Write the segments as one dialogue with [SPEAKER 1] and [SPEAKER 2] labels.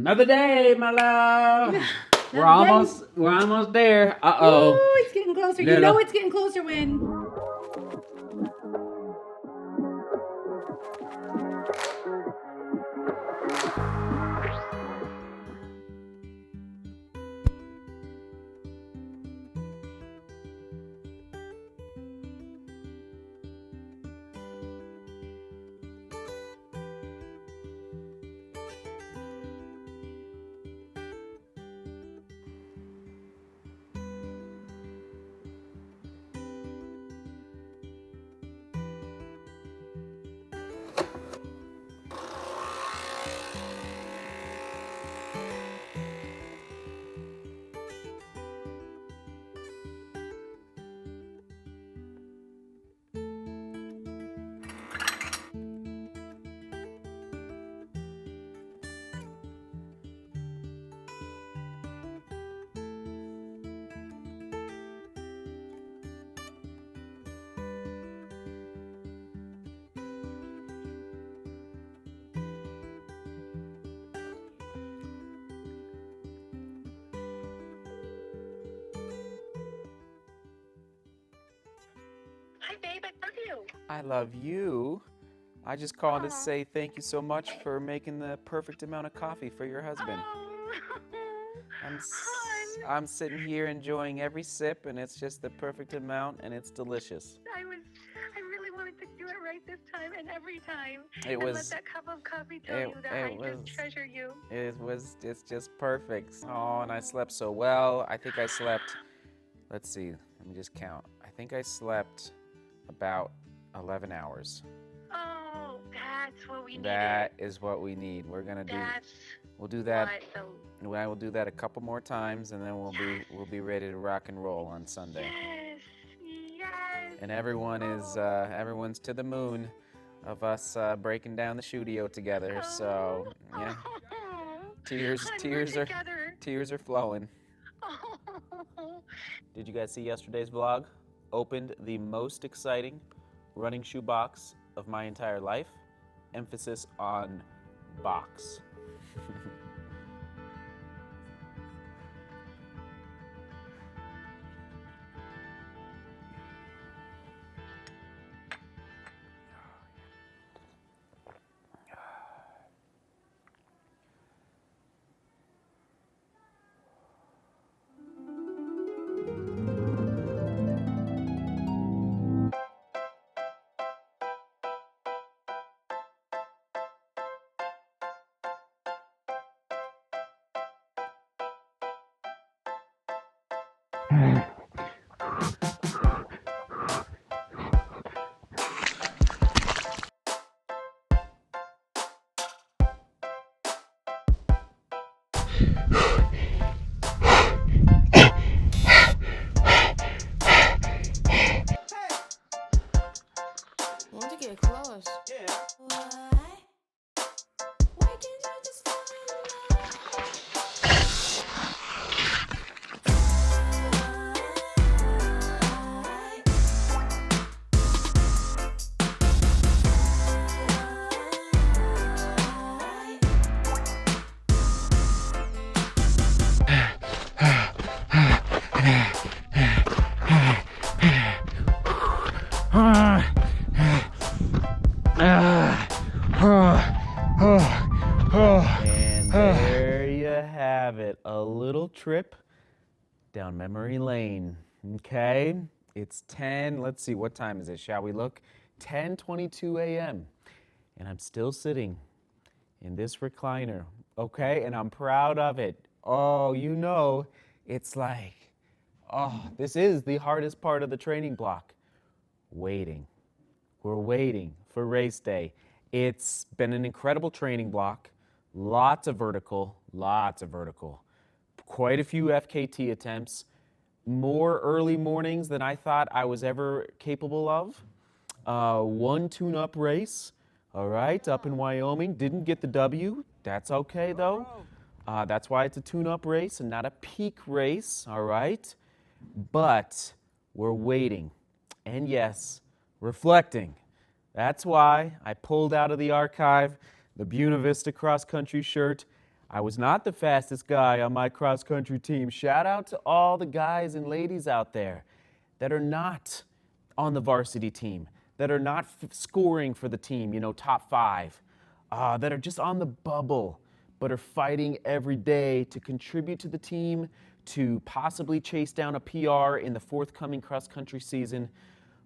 [SPEAKER 1] Another day, my love. We're almost there.
[SPEAKER 2] Ooh, it's getting closer.
[SPEAKER 1] Little.
[SPEAKER 2] You know it's getting closer when.
[SPEAKER 3] Hi, babe. I love you.
[SPEAKER 1] I love you. I just called to say thank you so much for making the perfect amount of coffee for your husband. I'm sitting here enjoying every sip, and it's just the perfect amount, and it's delicious.
[SPEAKER 3] I really wanted to do it right this time and every time.
[SPEAKER 1] It was.
[SPEAKER 3] Let that cup of coffee tell you that I just treasure you.
[SPEAKER 1] It's just perfect. Oh, and I slept so well. I think I slept, let's see, let me just count. I think I slept about 11 hours.
[SPEAKER 3] Oh, that's what we need.
[SPEAKER 1] That is what we need. We'll do that. I will do that a couple more times, and then we'll be ready to rock and roll on Sunday.
[SPEAKER 3] Yes.
[SPEAKER 1] And everyone's to the moon of us breaking down the studio together. So yeah, tears are flowing. Did you guys see yesterday's vlog? Opened the most exciting running shoe box of my entire life. Emphasis on box.
[SPEAKER 4] I want to get close.
[SPEAKER 1] Yeah.
[SPEAKER 4] Why? Why can't you just fall
[SPEAKER 1] And there you have it, a little trip down memory lane. Okay, it's 10. Let's see, what time is it? Shall we look? 10:22 a.m. And I'm still sitting in this recliner. Okay, and I'm proud of it. Oh, you know, it's like, this is the hardest part of the training block. Waiting. We're waiting for race day. It's been an incredible training block. Lots of vertical. Quite a few FKT attempts. More early mornings than I thought I was ever capable of. One tune-up race, all right, up in Wyoming. Didn't get the W. That's okay, though. That's why it's a tune-up race and not a peak race, all right? But we're waiting. And yes, reflecting. That's why I pulled out of the archive the Buena Vista cross-country shirt. I was not the fastest guy on my cross country team. Shout out to all the guys and ladies out there that are not on the varsity team, that are not scoring for the team, top 5, that are just on the bubble, but are fighting every day to contribute to the team, to possibly chase down a PR in the forthcoming cross country season.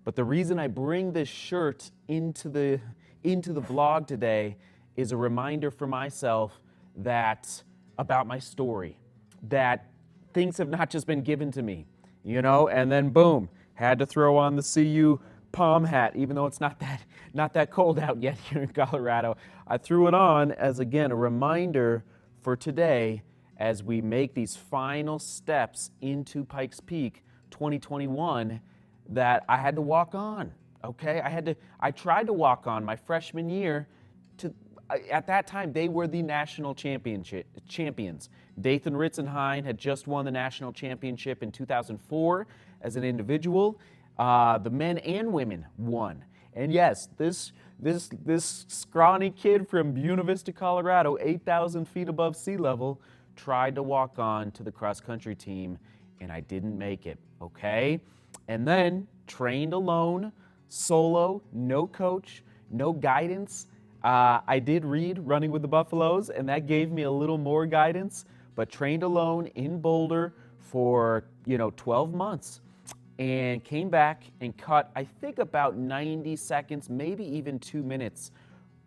[SPEAKER 1] But the reason I bring this shirt into the vlog today is a reminder for myself that about my story, that things have not just been given to me, and then boom, had to throw on the CU palm hat, even though it's not that cold out yet here in Colorado. I threw it on as, again, a reminder for today as we make these final steps into Pikes Peak 2021 that I had to walk on, okay? I tried to walk on my freshman year. At that time, they were the national champions. Dathan Ritzenhein had just won the national championship in 2004 as an individual. The men and women won. And yes, this scrawny kid from Buena Vista, Colorado, 8,000 feet above sea level, tried to walk on to the cross-country team, and I didn't make it, okay? And then trained alone, solo, no coach, no guidance. I did read Running with the Buffaloes, and that gave me a little more guidance, but trained alone in Boulder for, 12 months and came back and cut, I think, about 90 seconds, maybe even 2 minutes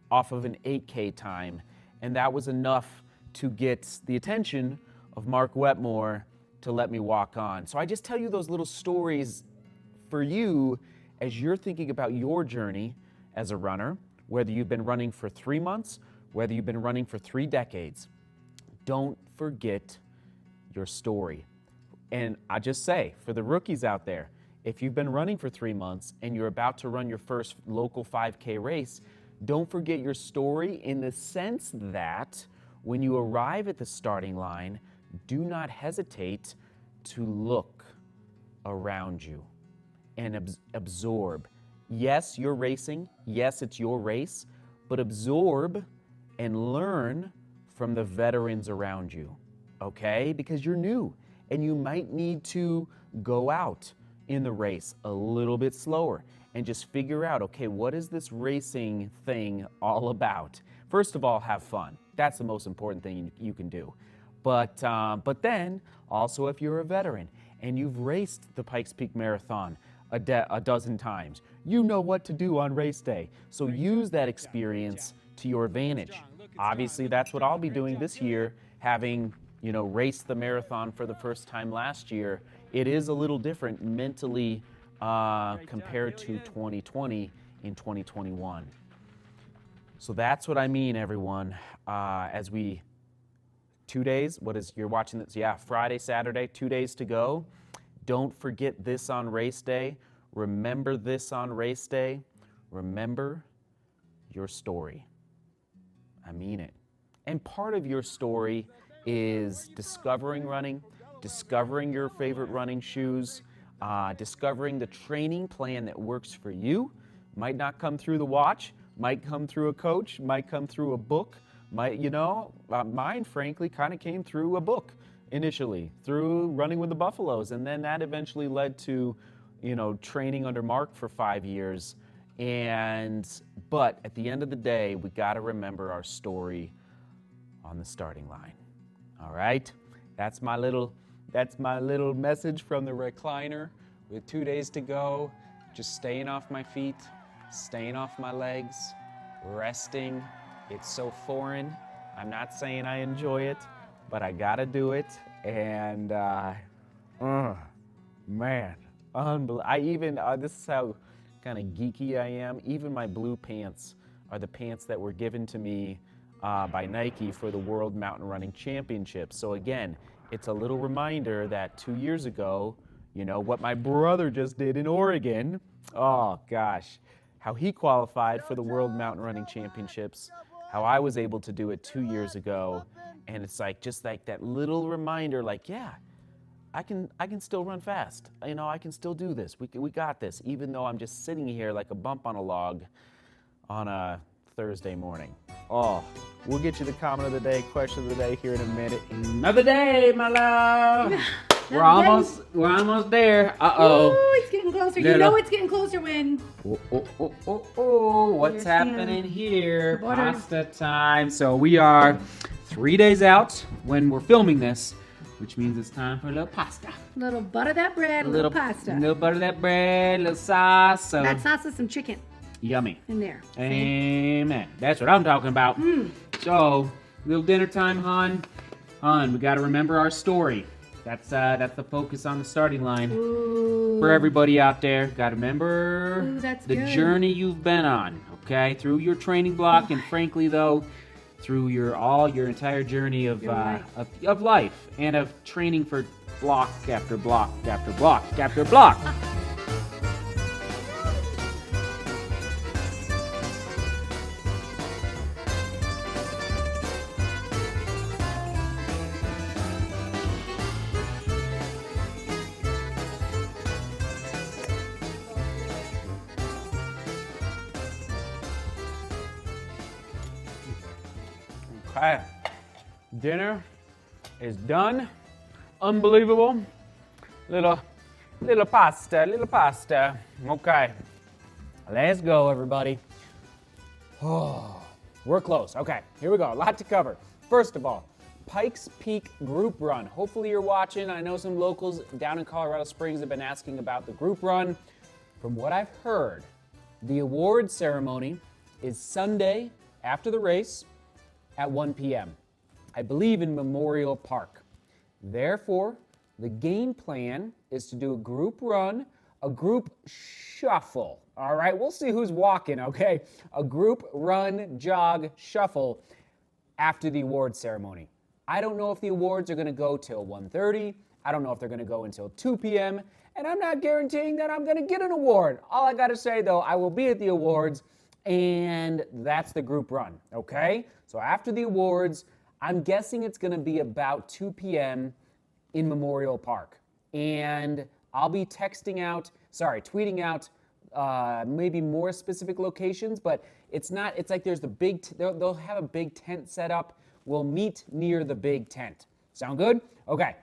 [SPEAKER 1] off of an 8K time. And that was enough to get the attention of Mark Wetmore to let me walk on. So I just tell you those little stories for you as you're thinking about your journey as a runner, whether you've been running for 3 months, whether you've been running for 3 decades. Don't forget your story. And I just say, for the rookies out there, if you've been running for 3 months and you're about to run your first local 5K race, don't forget your story in the sense that when you arrive at the starting line, do not hesitate to look around you and absorb. Yes, you're racing. Yes, it's your race, but absorb and learn from the veterans around you, okay? Because you're new and you might need to go out in the race a little bit slower and just figure out, okay, what is this racing thing all about? First of all, have fun. That's the most important thing you can do. But then also, if you're a veteran and you've raced the Pikes Peak Marathon a dozen times, you know what to do on race day. So use that experience to your advantage. Obviously, that's what I'll be doing this year, having raced the marathon for the first time last year. It is a little different mentally compared to 2020 in 2021. So that's what I mean, everyone. As we 2 days, you're watching this? Yeah, Friday, Saturday, 2 days to go. Don't forget this on race day. Remember this on race day. Remember your story. I mean it. And part of your story is discovering running, discovering your favorite running shoes, discovering the training plan that works for you. Might not come through the watch, might come through a coach, might come through a book. Mine, frankly, kind of came through a book initially, through Running with the Buffaloes, and then that eventually led to, training under Mark for 5 years. But at the end of the day, we got to remember our story on the starting line. All right, that's my little message from the recliner. With 2 days to go, just staying off my feet, staying off my legs, resting. It's so foreign. I'm not saying I enjoy it, but I gotta do it. And man, unbelievable. This is how kind of geeky I am. Even my blue pants are the pants that were given to me by Nike for the World Mountain Running Championship. So again, it's a little reminder that 2 years ago, what my brother just did in Oregon, oh gosh, how he qualified for the World Mountain Running Championships, how I was able to do it 2 years ago. And it's just like that little reminder, yeah, I can still run fast. I can still do this. We got this, even though I'm just sitting here like a bump on a log on a Thursday morning. Oh, we'll get you the comment of the day, question of the day here in a minute. Another day, my love. We're almost there. Uh-oh.
[SPEAKER 2] Oh, it's getting closer. You know it's getting closer, Win.
[SPEAKER 1] What's
[SPEAKER 2] Here's
[SPEAKER 1] happening here?
[SPEAKER 2] butter.
[SPEAKER 1] Pasta time. So we are 3 days out when we're filming this, which means it's time for a little pasta.
[SPEAKER 2] Little butter that bread, a little pasta.
[SPEAKER 1] Little butter that bread, little sauce. So
[SPEAKER 2] That sauce is some chicken
[SPEAKER 1] yummy.
[SPEAKER 2] in there.
[SPEAKER 1] Amen. That's what I'm talking about. So, little dinner time, hon. We got to remember our story. That's the focus on the starting line.
[SPEAKER 2] Ooh.
[SPEAKER 1] For everybody out there, got to remember
[SPEAKER 2] Ooh, that's
[SPEAKER 1] the
[SPEAKER 2] good.
[SPEAKER 1] journey you've been on, okay? Through your training block, and frankly, though, through your entire journey of life and of training for block after block after block after block. Okay, dinner is done. Unbelievable. Little pasta. Okay, let's go, everybody. Oh, we're close. Okay, here we go. A lot to cover. First of all, Pikes Peak Group Run. Hopefully you're watching. I know some locals down in Colorado Springs have been asking about the group run. From what I've heard, the award ceremony is Sunday after the race at 1 p.m. I believe in Memorial Park. Therefore, the game plan is to do a group run, a group shuffle. All right, we'll see who's walking, okay? A group run, jog, shuffle after the award ceremony. I don't know if the awards are going to go till 1:30. I don't know if they're going to go until 2 p.m. And I'm not guaranteeing that I'm going to get an award. All I got to say, though, I will be at the awards, and that's the group run, okay? So after the awards, I'm guessing it's going to be about 2 p.m. in Memorial Park. And I'll be tweeting out maybe more specific locations, but it's like there's they'll have a big tent set up. We'll meet near the big tent. Sound good? Okay.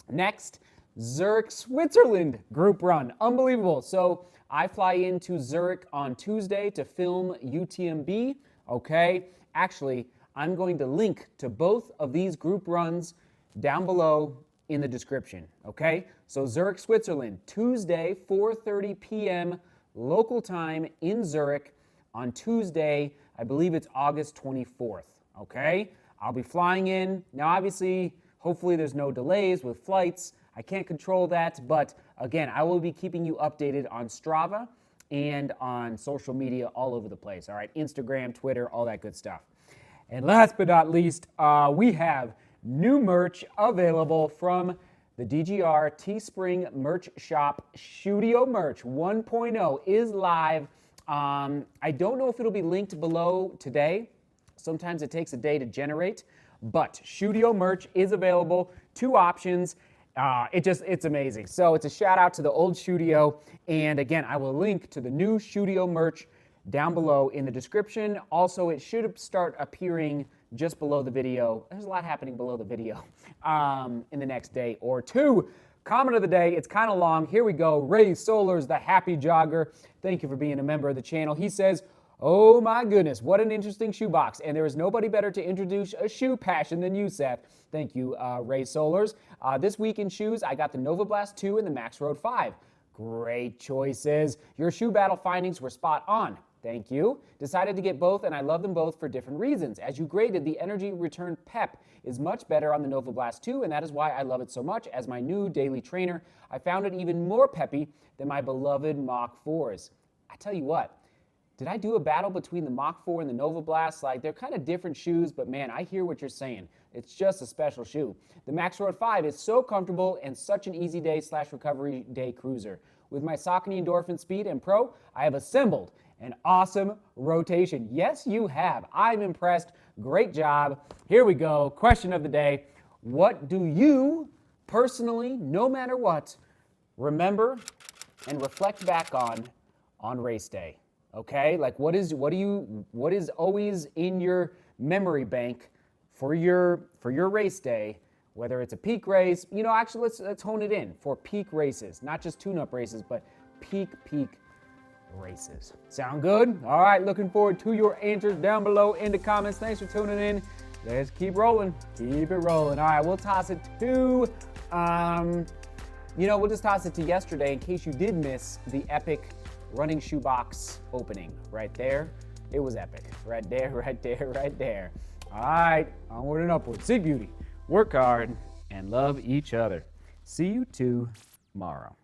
[SPEAKER 1] Next, Zurich, Switzerland group run. Unbelievable. So I fly into Zurich on Tuesday to film UTMB. Okay. Actually, I'm going to link to both of these group runs down below in the description. Okay. So Zurich, Switzerland, Tuesday, 4:30 p.m. local time in Zurich on Tuesday. I believe it's August 24th. Okay. I'll be flying in. Now, obviously, hopefully there's no delays with flights. I can't control that, but again, I will be keeping you updated on Strava and on social media all over the place, all right? Instagram, Twitter, all that good stuff. And last but not least, we have new merch available from the DGR Teespring merch shop. Studio Merch 1.0 is live. I don't know if it'll be linked below today. Sometimes it takes a day to generate, but Studio Merch is available. 2 options. It's amazing. So it's a shout out to the old Studio. And again, I will link to the new Studio merch down below in the description. Also, it should start appearing just below the video. There's a lot happening below the video in the next day or 2. Comment of the day, it's kind of long. Here we go. Ray Solers, the happy jogger. Thank you for being a member of the channel. He says, oh my goodness, what an interesting shoebox. And there is nobody better to introduce a shoe passion than you, Seth. Thank you, Ray Solers. This week in shoes, I got the Nova Blast 2 and the Max Road 5. Great choices. Your shoe battle findings were spot on. Thank you. Decided to get both, and I love them both for different reasons. As you graded, the energy return pep is much better on the Nova Blast 2, and that is why I love it so much. As my new daily trainer, I found it even more peppy than my beloved Mach 4s. I tell you what, did I do a battle between the Mach 4 and the Nova Blast? Like, they're kind of different shoes, but man, I hear what you're saying. It's just a special shoe. The Max Road 5 is so comfortable and such an easy day/recovery day cruiser. With my Saucony Endorphin Speed and Pro, I have assembled an awesome rotation. Yes, you have. I'm impressed. Great job. Here we go. Question of the day. What do you personally, no matter what, remember and reflect back on race day? Okay? Like what is always in your memory bank for your race day, whether it's a peak race. Actually, let's hone it in for peak races, not just tune-up races, but peak races. Sound good? All right, looking forward to your answers down below in the comments. Thanks for tuning in. Let's keep rolling. Keep it rolling. All right, we'll toss it to, we'll just toss it to yesterday in case you did miss the epic running shoebox opening right there. It was epic. Right there, right there, right there. All right, onward and upward. Seek beauty, work hard, and love each other. See you tomorrow.